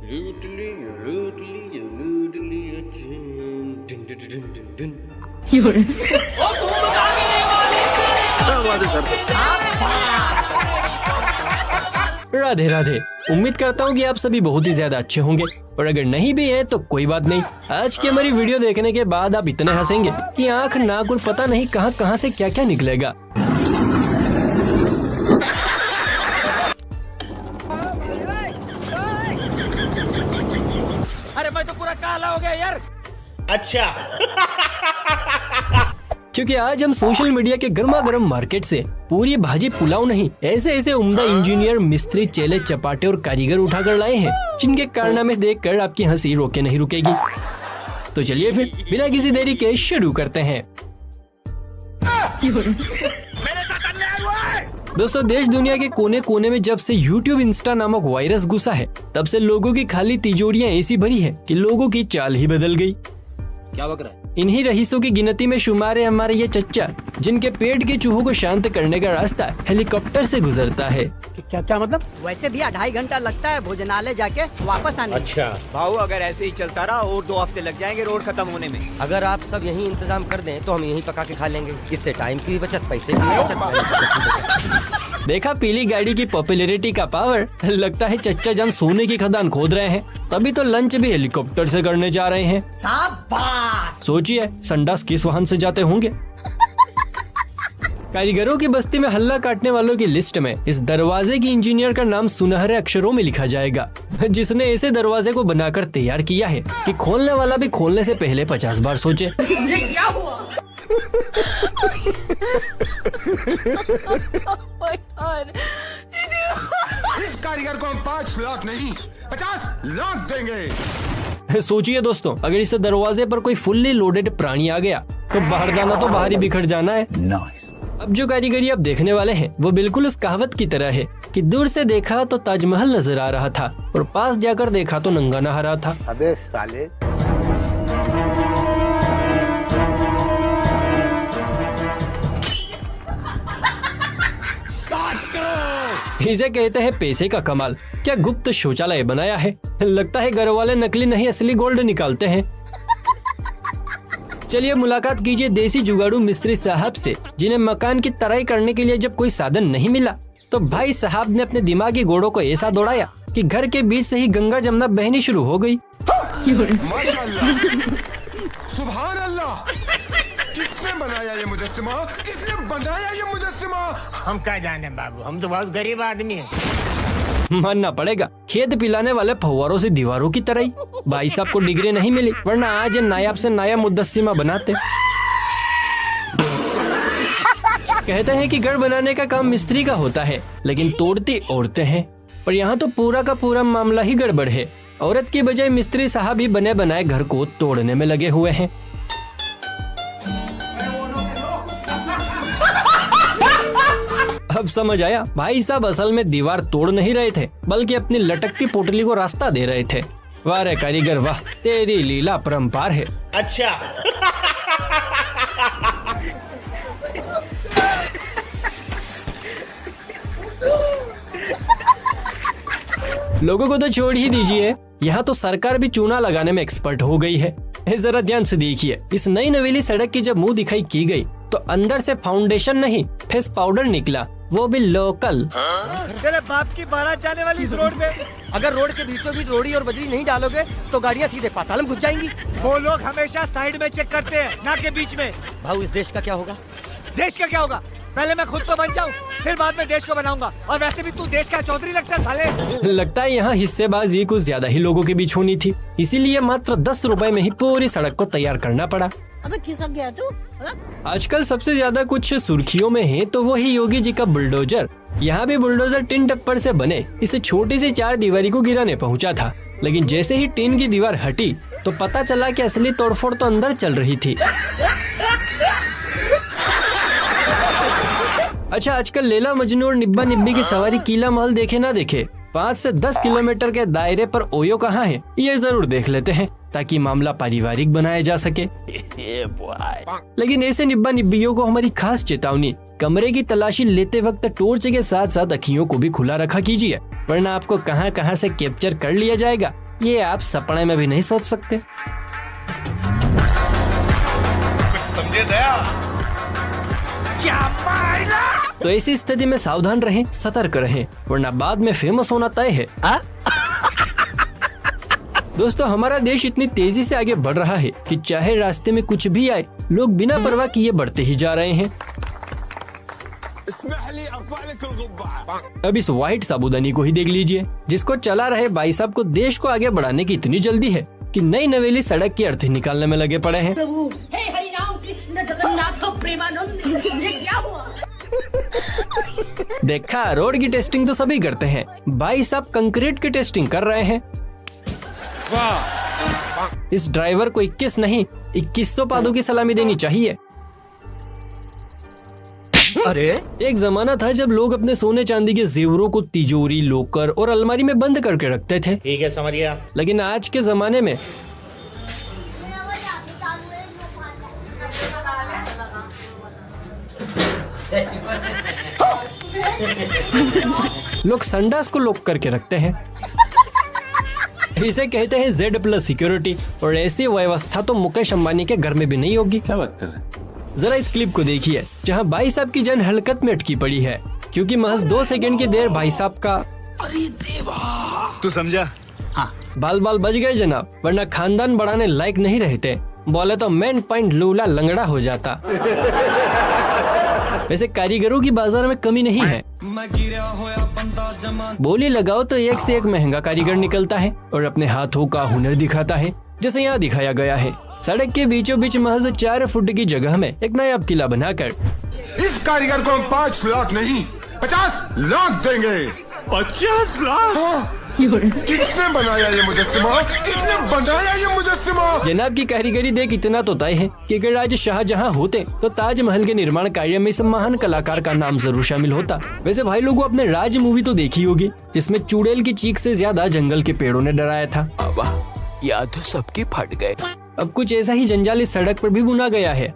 लूट लिया लूट लिया लूट लिया done done done done done. Radhe Radhe. उम्मीद करता हूँ कि आप सभी बहुत ही ज्यादा अच्छे होंगे, और अगर नहीं भी है तो कोई बात नहीं। आज की हमारी वीडियो देखने के बाद आप इतने हंसेंगे कि आंख नाक और पता नहीं कहां कहां से क्या क्या निकलेगा। अरे मैं तो पूरा काला हो गया यार। अच्छा। क्योंकि आज हम सोशल मीडिया के गर्मा गर्म मार्केट से पूरी भाजी पुलाव नहीं, ऐसे ऐसे उम्दा इंजीनियर, मिस्त्री, चेले चपाटे और कारीगर उठाकर लाए हैं जिनके कारनामे देखकर आपकी हंसी रोके नहीं रुकेगी। तो चलिए फिर बिना किसी देरी के शुरू करते हैं। दोस्तों, देश दुनिया के कोने कोने में जब से YouTube इंस्टा नामक वायरस घुसा है, तब से लोगों की खाली तिजोरियां ऐसी भरी है कि लोगों की चाल ही बदल गई। क्या बक रहा है? इन्हीं रईसों की गिनती में शुमार है हमारे ये चच्चा, जिनके पेट के चूहों को शांत करने का रास्ता हेलीकॉप्टर से गुजरता है। क्या मतलब? वैसे भी 2.5 घंटा लगता है भोजनालय जाके वापस आने। अच्छा भाऊ, अगर ऐसे ही चलता रहा और 2 हफ्ते लग जाएंगे रोड खत्म होने में। अगर आप सब यही इंतजाम कर दें तो हम यहीं पका के खा लेंगे। इससे टाइम की भी बचत, पैसे की भी बचत। देखा पीली गाड़ी की पॉपुलैरिटी का पावर। लगता है चच्चा जान सोने की खदान खोद रहे हैं, तभी तो लंच भी हेलीकॉप्टर से करने जा रहे हैं। शाबाश। सोचिए संडास किस वाहन से जाते होंगे। कारीगरों की बस्ती में हल्ला काटने वालों की लिस्ट में इस दरवाजे की इंजीनियर का नाम सुनहरे अक्षरों में लिखा जाएगा, जिसने ऐसे दरवाजे को बनाकर तैयार किया है कि खोलने वाला भी खोलने से पहले 50 बार सोचे। क्या हुआ? इस कारीगर को हम 5 लाख नहीं 50 लाख देंगे। सोचिए दोस्तों, अगर इस दरवाजे पर कोई फुल्ली लोडेड प्राणी आ गया तो बाहरदाना तो बाहर ही बिखर जाना है। अब जो कारीगरी आप देखने वाले हैं वो बिल्कुल उस कहावत की तरह है कि दूर से देखा तो ताजमहल नजर आ रहा था और पास जाकर देखा तो नंगा नहा रहा था। अबे साले। इसे कहते हैं पैसे का कमाल। क्या गुप्त शौचालय बनाया है। लगता है घर वाले नकली नहीं असली गोल्ड निकालते हैं। चलिए मुलाकात कीजिए देसी जुगाड़ू मिस्त्री साहब से, जिन्हें मकान की तराई करने के लिए जब कोई साधन नहीं मिला तो भाई साहब ने अपने दिमागी घोड़ों को ऐसा दौड़ाया कि घर के बीच से ही गंगा जमुना बहनी शुरू हो गई। माशाल्लाह, सुभान अल्लाह। किसने बनाया ये मुजस्सिमा? किसने बनाया ये मुजस्सिमा? हम क्या जाने बाबू, हम तो बहुत गरीब आदमी हैं। मानना पड़ेगा, खेत पिलाने वाले फव्वारों से दीवारों की तरह ही। भाई साहब को डिग्री नहीं मिली, वरना आज ये नायाब से नया मुद्दस्सिमा बनाते। कहते हैं कि घर बनाने का काम मिस्त्री का होता है, लेकिन तोड़ती औरतें हैं। पर यहाँ तो पूरा का पूरा मामला ही गड़बड़ है। औरत की बजाय मिस्त्री साहब ही बने बनाए घर को तोड़ने में लगे हुए हैं। अब समझ आया, भाई साहब असल में दीवार तोड़ नहीं रहे थे, बल्कि अपनी लटकती पोटली को रास्ता दे रहे थे। वाह रे कारीगर वाह, तेरी लीला परंपार है। अच्छा। लोगों को तो छोड़ ही दीजिए, यहाँ तो सरकार भी चूना लगाने में एक्सपर्ट हो गई है। जरा ध्यान से देखिए, इस नई नवेली सड़क की जब मुंह दिखाई की गई तो अंदर से फाउंडेशन नहीं फेस पाउडर निकला, वो भी लोकल। तेरे बाप की बारात जाने वाली इस रोड पे। अगर रोड के बीचों बीच रोड़ी और बजरी नहीं डालोगे तो गाड़ियाँ सीधे पाताल में घुस जाएंगी। वो लोग हमेशा साइड में चेक करते हैं, ना के बीच में। भाऊ, इस देश का क्या होगा? देश का क्या होगा? पहले मैं खुद तो बन जाऊं, फिर बाद में देश को बनाऊंगा। और वैसे भी तू देश का चौधरी लगता है साले। लगता है यहाँ हिस्सेबाजी कुछ ज्यादा ही लोगों के बीच होनी थी, इसीलिए मात्र 10 रुपए में ही पूरी सड़क को तैयार करना पड़ा। अबे खिसक गया तू। आजकल सबसे ज्यादा कुछ सुर्खियों में है तो वही योगी जी का बुलडोजर। यहाँ भी बुलडोजर टिन टप्पर से बने इसे छोटी सी 4 दीवारी को गिराने पहुँचा था, लेकिन जैसे ही टिन की दीवार हटी तो पता चला कि असली तोड़फोड़ तो अंदर चल रही थी। अच्छा, आजकल लैला मजनू और निब्बा निब्बी की सवारी किला महल देखे ना देखे, 5 से 10 किलोमीटर के दायरे पर ओयो कहाँ है ये जरूर देख लेते हैं, ताकि मामला पारिवारिक बनाया जा सके। लेकिन ऐसे निब्बा निब्बियों को हमारी खास चेतावनी, कमरे की तलाशी लेते वक्त टॉर्च के साथ साथ अखियों को भी खुला रखा कीजिए, वरना आपको कहां कहां से कैप्चर कर लिया जाएगा ये आप सपने में भी नहीं सोच सकते। समझे दया? तो ऐसी स्थिति में सावधान रहें, सतर्क रहें, वरना बाद में फेमस होना तय है। दोस्तों, हमारा देश इतनी तेजी से आगे बढ़ रहा है कि चाहे रास्ते में कुछ भी आए, लोग बिना परवाह किए बढ़ते ही जा रहे हैं। अब इस व्हाइट साबूदानी को ही देख लीजिए, जिसको चला रहे भाई साहब को देश को आगे बढ़ाने की इतनी जल्दी है कि नई नवेली सड़क की अर्थी निकालने में लगे पड़े हैं। प्रभु हे हरि राम कृष्ण जगन्नाथ प्रेमानंद, ये क्या हुआ? देखा, रोड की टेस्टिंग तो सभी करते हैं, भाई साहब कंक्रीट की टेस्टिंग कर रहे हैं। इस ड्राइवर को 21 नहीं 2100 पादों की सलामी देनी चाहिए। अरे एक जमाना था जब लोग अपने सोने चांदी के जेवरों को तिजोरी, लोकर और अलमारी में बंद करके रखते थे। ठीक है, समझ गया। लेकिन आज के जमाने में लोग संडास को लॉक करके रखते हैं। इसे कहते हैं Z+ सिक्योरिटी, और ऐसी व्यवस्था तो मुकेश अंबानी के घर में भी नहीं होगी। क्या बात कर रहे हैं? जरा इस क्लिप को देखिए, जहां भाई साहब की जान हलकत में अटकी पड़ी है, क्योंकि महज 2 सेकंड की देर भाई साहब का तू समझा? बाल बच गए जनाब, वरना खानदान बढ़ाने लायक नहीं रहते। बोले तो मेन पॉइंट लूला लंगड़ा हो जाता। वैसे कारीगरों की बाजार में कमी नहीं है। बोली लगाओ तो एक से एक महंगा कारीगर निकलता है और अपने हाथों का हुनर दिखाता है, जैसे यहाँ दिखाया गया है। सड़क के बीचों बीच महज 4 फुट की जगह में एक नायाब किला बनाकर इस कारीगर को हम 5 लाख नहीं 50 लाख देंगे। 50 लाख? किसने बनाया ये मुजस्सिमा? किसने बनाया ये मुजस्सिमा? जनाब की कारीगरी देख इतना तो तय है कि अगर आज शाहजहां होते तो ताजमहल के निर्माण कार्य में इस महान कलाकार का नाम जरूर शामिल होता। वैसे भाई लोगों, अपने राज मूवी तो देखी होगी, जिसमें चुड़ैल की चीख से ज्यादा जंगल के पेड़ों ने डराया था। याद सबके फट गए। अब कुछ ऐसा ही जंजाल इस सड़क पर भी बुना गया है,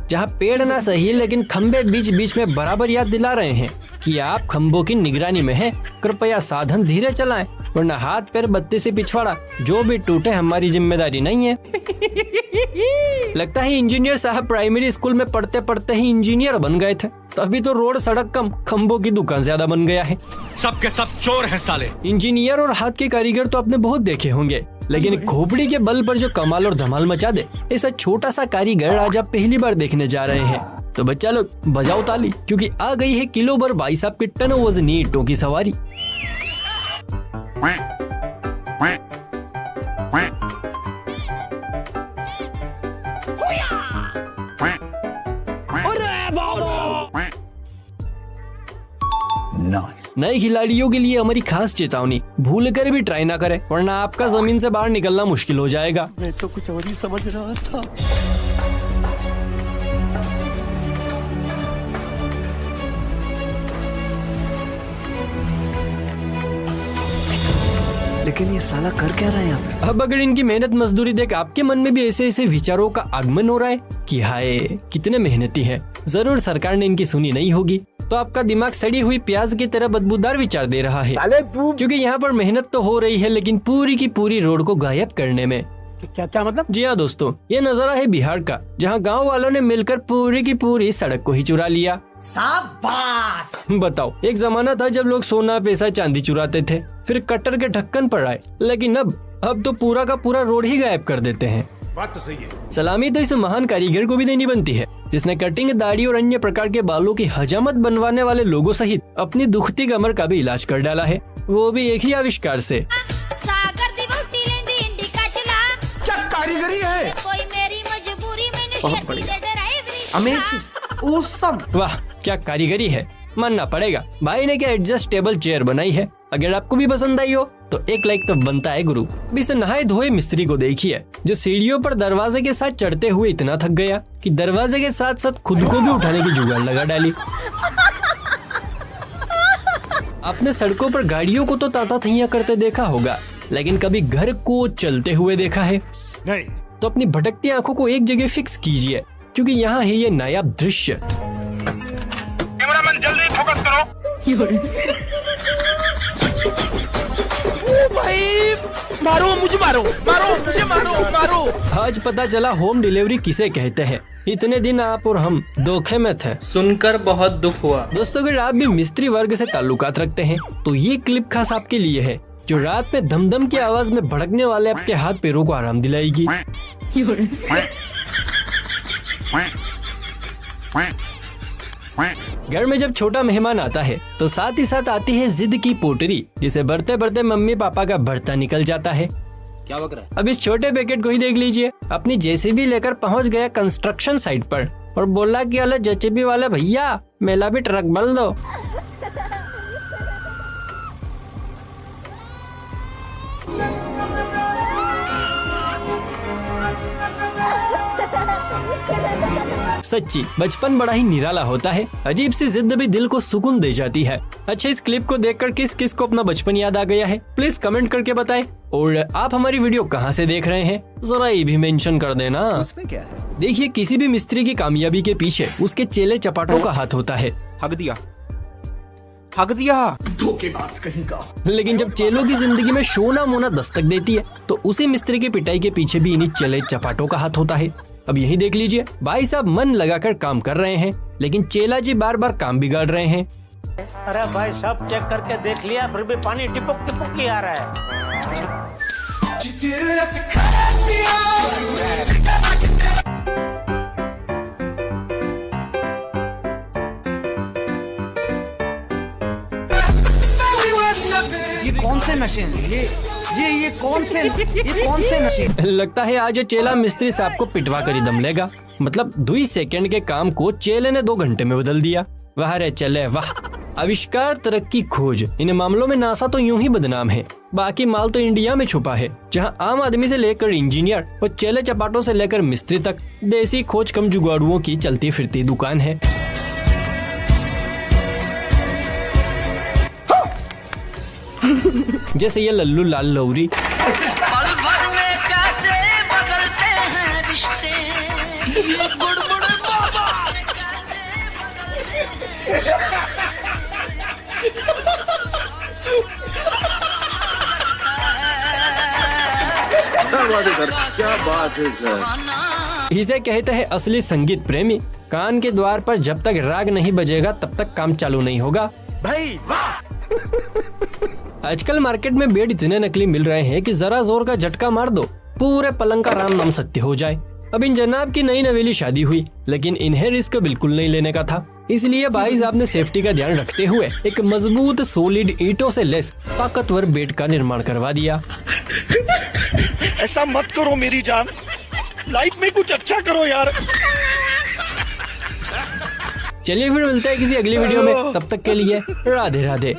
जहाँ पेड़ ना सही लेकिन खंबे बीच बीच में बराबर याद दिला रहे हैं कि आप खंभों की निगरानी में हैं, कृपया साधन धीरे चलाएं, वरना हाथ पैर बत्ती से पिछवाड़ा जो भी टूटे हमारी जिम्मेदारी नहीं है। लगता है इंजीनियर साहब प्राइमरी स्कूल में पढ़ते पढ़ते ही इंजीनियर बन गए थे, तभी तो रोड सड़क कम खंभों की दुकान ज्यादा बन गया है। सबके सब चोर हैं साले। इंजीनियर और हाथ के कारीगर तो आपने बहुत देखे होंगे, लेकिन खोपड़ी के बल पर जो कमाल और धमाल मचा दे, ऐसा छोटा सा कारीगर आज आप पहली बार देखने जा रहे हैं। तो बच्चा लोग बजाओ ताली, क्योंकि आ गई है किलो भर भाई साहब के टन वजनी ईंटों की सवारी। नए खिलाड़ियों के लिए हमारी खास चेतावनी, भूल कर भी ट्राई ना करें, वरना आपका जमीन से बाहर निकलना मुश्किल हो जाएगा। मैं तो कुछ और ही समझ रहा था। लेकिन ये साला कर क्या रहा है यहाँ पे? अब अगर इनकी मेहनत मजदूरी देख आपके मन में भी ऐसे ऐसे विचारों का आगमन हो रहा है कि हाय कितने मेहनती हैं, जरूर सरकार ने इनकी सुनी नहीं होगी, तो आपका दिमाग सड़ी हुई प्याज की तरह बदबूदार विचार दे रहा है। क्योंकि यहाँ पर मेहनत तो हो रही है, लेकिन पूरी की पूरी रोड को गायब करने में। क्या मतलब? जी हाँ दोस्तों, ये नजारा है बिहार का, जहाँ गांव वालों ने मिलकर पूरी की पूरी सड़क को ही चुरा लिया। शाबाश! बताओ, एक जमाना था जब लोग सोना पैसा चांदी चुराते थे, फिर कटर के ढक्कन पर आए, लेकिन अब तो पूरा का पूरा रोड ही गायब कर देते हैं। बात तो सही है। सलामी तो इस महान कारीगर को भी देनी बनती है, जिसने कटिंग, दाढ़ी और अन्य प्रकार के बालों की हजामत बनवाने वाले लोगों सहित अपनी दुखती कमर का भी इलाज कर डाला है, वो भी एक ही आविष्कार से। क्या कारीगरी है? कोई मेरी मजबूरी वाह क्या कारीगरी है, मानना पड़ेगा। भाई ने क्या एडजस्टेबल चेयर बनाई है। अगर आपको भी पसंद आई हो तो एक लाइक तो बनता है गुरु। इस नहाए धोए मिस्त्री को देखिए, जो सीढ़ियों पर दरवाजे के साथ चढ़ते हुए इतना थक गया कि दरवाजे के साथ साथ खुद को भी उठाने की जुगाड़ लगा डाली। आपने सड़कों पर गाड़ियों को तो ताता थैया करते देखा होगा, लेकिन कभी घर को चलते हुए देखा है? नहीं। तो अपनी भटकती आंखों को एक जगह फिक्स कीजिए, क्योंकि यहाँ है ये नायाब दृश्य। कैमरामैन जल्दी फोकस करो। मारो मुझे, मारो मारो मुझे, मारो मारो। आज पता चला होम डिलीवरी किसे कहते हैं। इतने दिन आप और हम धोखे में थे। सुनकर बहुत दुख हुआ। दोस्तों अगर आप भी मिस्त्री वर्ग से ताल्लुकात रखते हैं तो ये क्लिप खास आपके लिए है, जो रात में धमधम की आवाज में भड़कने वाले आपके हाथ पैरों को आराम दिलाएगी। घर में जब छोटा मेहमान आता है तो साथ ही साथ आती है जिद की पोटरी, जिसे बढ़ते बढ़ते मम्मी पापा का भरता निकल जाता है। क्या बक रहा है? अब इस छोटे पैकेट को ही देख लीजिए। अपनी जेसीबी लेकर पहुंच गया कंस्ट्रक्शन साइट पर और बोला कि अरे जेसीबी वाले भैया मेला भी ट्रक बल दो। सच्ची बचपन बड़ा ही निराला होता है। अजीब सी जिद भी दिल को सुकून दे जाती है। अच्छा, इस क्लिप को देखकर किस किस को अपना बचपन याद आ गया है, प्लीज कमेंट करके बताएं। और आप हमारी वीडियो कहां से देख रहे हैं जरा ये भी मेंशन कर देना। उसमें क्या है? देखिए, किसी भी मिस्त्री की कामयाबी के पीछे उसके चेले चपाटों का हाथ होता है। हक दिया, हक दिया। धोखेबाज कहीं का। लेकिन जब चेलों की जिंदगी में शोना मोना दस्तक देती है तो उसी मिस्त्री की पिटाई के पीछे भी इन्हीं चेले चपाटों का हाथ होता है। अब यही देख लीजिए, भाई साहब मन लगाकर काम कर रहे हैं लेकिन चेला जी बार बार काम बिगाड़ रहे हैं। अरे भाई सब चेक करके देख लिया, फिर भी पानी टिपक टिपक ही आ रहा है। ये कौन से नशे हैं? ये कौन से नशे? लगता है आज चेला मिस्त्री साहब को पिटवा कर ही दम लेगा। मतलब 2 सेकंड के काम को चेले ने 2 घंटे में बदल दिया। वाह रे चले वाह। आविष्कार, तरक्की, खोज, इन मामलों में नासा तो यूं ही बदनाम है। बाकी माल तो इंडिया में छुपा है, जहां आम आदमी से लेकर इंजीनियर और चेले चपाटों से लेकर मिस्त्री तक देसी खोज कम जुगाड़ुओं की चलती फिरती दुकान है। जैसे ये लल्लू लाल लौरी, पल भर में कैसे बदलते हैं रिश्ते, ये बुड़बुड़ बाबा कैसे बदलते क्या बात है सर। इसे कहते हैं असली संगीत प्रेमी। कान के द्वार पर जब तक राग नहीं बजेगा तब तक काम चालू नहीं होगा। भाई वाह। आजकल मार्केट में बेड इतने नकली मिल रहे हैं कि जरा जोर का झटका मार दो पूरे पलंग का राम नाम सत्य हो जाए। अब इन जनाब की नई नवेली शादी हुई लेकिन इन्हें रिस्क बिल्कुल नहीं लेने का था, इसलिए भाई साहब ने सेफ्टी का ध्यान रखते हुए एक मजबूत सोलिड ईंटों से लेस ताकतवर बेड का निर्माण करवा दिया। ऐसा मत करो मेरी जान, लाइफ में कुछ अच्छा करो यार। चलिए फिर मिलते हैं किसी अगली वीडियो में, तब तक के लिए राधे राधे।